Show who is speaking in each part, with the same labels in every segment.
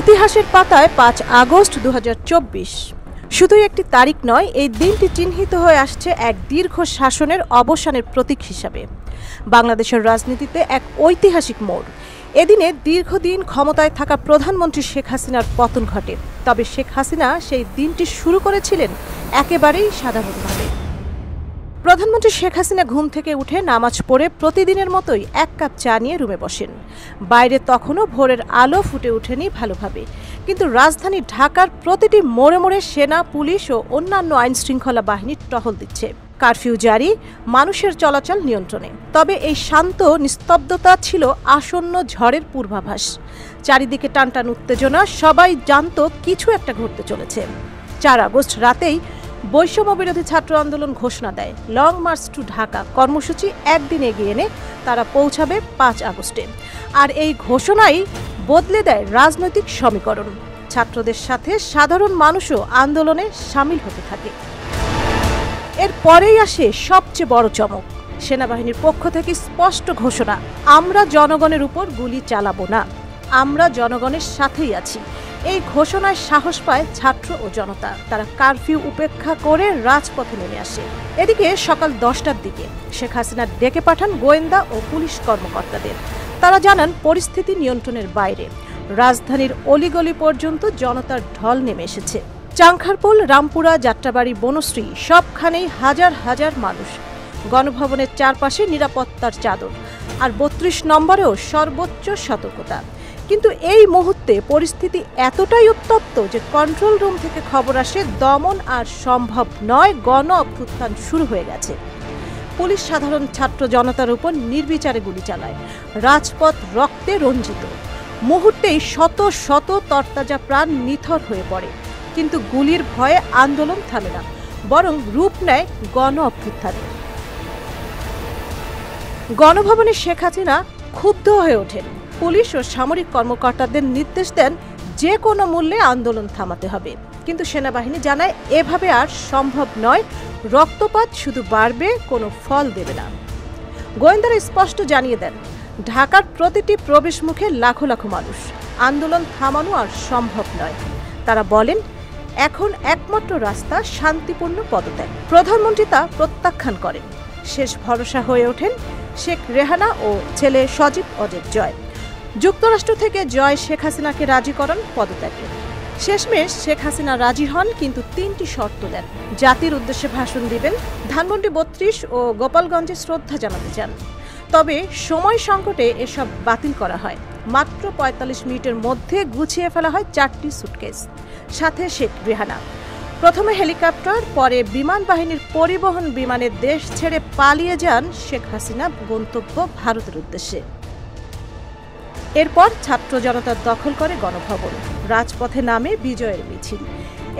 Speaker 1: ইতিহাসের পাতায় ৫ আগস্ট ২০২৪ শুধুই একটি তারিখ নয়, এই দিনটি চিহ্নিত হয়ে আসছে এক দীর্ঘ শাসনের অবসানের প্রতীক হিসাবে। বাংলাদেশের রাজনীতিতে এক ঐতিহাসিক মোড়। এদিনে দীর্ঘদিন ক্ষমতায় থাকা প্রধানমন্ত্রী শেখ হাসিনার পতন ঘটে। তবে শেখ হাসিনা সেই দিনটি শুরু করেছিলেন একেবারেই সাধারণভাবে। প্রধানমন্ত্রী শেখ হাসিনা ঘুম থেকে উঠে নামাজ পড়ে প্রতিদিনের মতোই এক কাপ চা নিয়ে রুমে বসেন। বাইরে তখনও ভোরের আলো ফুটে ওঠেনি ভালোভাবে, কিন্তু রাজধানী ঢাকার প্রতিটি মোড়ে মোড়ে সেনা, পুলিশ ও অন্যান্য আইনশৃঙ্খলা বাহিনী টহল দিচ্ছে। কারফিউ জারি, মানুষের চলাচল নিয়ন্ত্রণে। তবে এই শান্ত নিস্তব্ধতা ছিল আসন্ন ঝড়ের পূর্বাভাস। চারিদিকে টানটান উত্তেজনা, সবাই জানত কিছু একটা ঘটতে চলেছে। ৪ আগস্ট রাতেই বৈষম্য বিরোধী ছাত্র আন্দোলন ঘোষণা দেয় লং মার্চ টু ঢাকা কর্মসূচি একদিন এগিয়ে এনে তারা পৌঁছাবে ৫ আগস্টে। আর এই ঘোষণাই বদলে দেয় রাজনৈতিক সমীকরণ। ছাত্রদের সাথে সাধারণ মানুষও আন্দোলনে সামিল হতে থাকে। এর পরেই আসে সবচেয়ে বড় চমক। সেনাবাহিনীর পক্ষ থেকে স্পষ্ট ঘোষণা, আমরা জনগণের উপর গুলি চালাবো না, আমরা জনগণের সাথেই আছি। এই ঘোষণায় সাহস পায় ছাত্র ও জনতা। তারা কারফিউ উপেক্ষা করে রাজপথে নেমে আসে। এদিকে সকাল 10টার দিকে শেখ হাসিনা ডেকে পাঠান গোয়েন্দা ও পুলিশ কর্মকর্তাদের। তারা জানান পরিস্থিতি নিয়ন্ত্রণের বাইরে। রাজধানীর অলিগলি পর্যন্ত জনতার ঢল নেমে এসেছে। চাংখারপুল, রামপুরা, যাত্রাবাড়ি, বনশ্রী সবখানেই হাজার হাজার মানুষ। গণভবনের চারপাশে নিরাপত্তার চাদর, আর ৩২ নম্বরেও সর্বোচ্চ সতর্কতা। কিন্তু এই মুহূর্তে পরিস্থিতি এতটাই উত্তপ্ত যে কন্ট্রোল রুম থেকে খবর আসে দমন আর সম্ভব নয়, গণ অভ্যুত্থান শুরু হয়ে গেছে। পুলিশ সাধারণ ছাত্র জনতার উপর নির্বিচারে গুলি চালায়। রাজপথ রক্তে রঞ্জিত। মুহূর্তেই শত শত তরতাজা প্রাণ নিথর হয়ে পড়ে। কিন্তু গুলির ভয়ে আন্দোলন থামে না, বরং রূপ নেয় গণ অভ্যুত্থানে। গণভবনে শেখ হাসিনা ক্ষুব্ধ হয়ে ওঠেন। পুলিশ ও সামরিক কর্মকর্তাদের নির্দেশ দেন যে কোনো মূল্যে আন্দোলন থামাতে হবে। কিন্তু সেনাবাহিনী জানায় এভাবে আর সম্ভব নয়, রক্তপাত শুধু বাড়বে, কোনো ফল দেবে না। গোয়েন্দারা স্পষ্ট জানিয়ে দেন ঢাকার প্রতিটি প্রবেশ মুখে লাখো লাখো মানুষ। আন্দোলন থামানো আর সম্ভব নয়। তারা বলেন এখন একমাত্র রাস্তা শান্তিপূর্ণ পদত্যাগ। প্রধানমন্ত্রী তা প্রত্যাখ্যান করেন। শেষ ভরসা হয়ে ওঠেন শেখ রেহানা ও ছেলে সজীব অজের জয়। যুক্তরাষ্ট্র থেকে জয় শেখ হাসিনাকে রাজি করান পদত্যাগে। শেষমেশ শেখ হাসিনা রাজি হন, কিন্তু ৩টি শর্ত দেন। জাতির উদ্দেশ্যে ভাষণ দিবেন, ধানমন্ডি ৩২ ও গোপালগঞ্জে শ্রদ্ধা জানাতে চান। তবে সময় সংকটে এসব বাতিল করা হয়। মাত্র ৪৫ মিনিটের মধ্যে গুছিয়ে ফেলা হয় ৪টি সুটকেস, সাথে শেখ রেহানা। প্রথমে হেলিকপ্টার, পরে বিমান বাহিনীর পরিবহন বিমানে দেশ ছেড়ে পালিয়ে যান শেখ হাসিনা গন্তব্য ভারতের উদ্দেশ্যে। এরপর ছাত্র জনতা দখল করে গণভবন। রাজপথে নামে বিজয়ের মিছিল।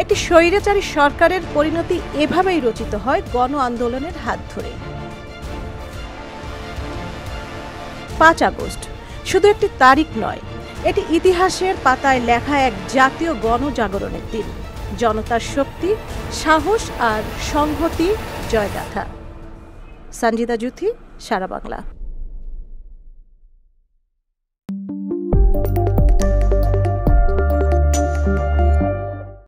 Speaker 1: একটি স্বৈরাচারী সরকারের পরিণতি এভাবেই রচিত হয় গণ আন্দোলনের হাত ধরে। ৫ আগস্ট শুধু একটি তারিখ নয়, এটি ইতিহাসের পাতায় লেখা এক জাতীয় গণজাগরণের দিন। জনতার শক্তি, সাহস আর সংহতি জয়গাথা। সঞ্জিদা জুথি, সারা বাংলা।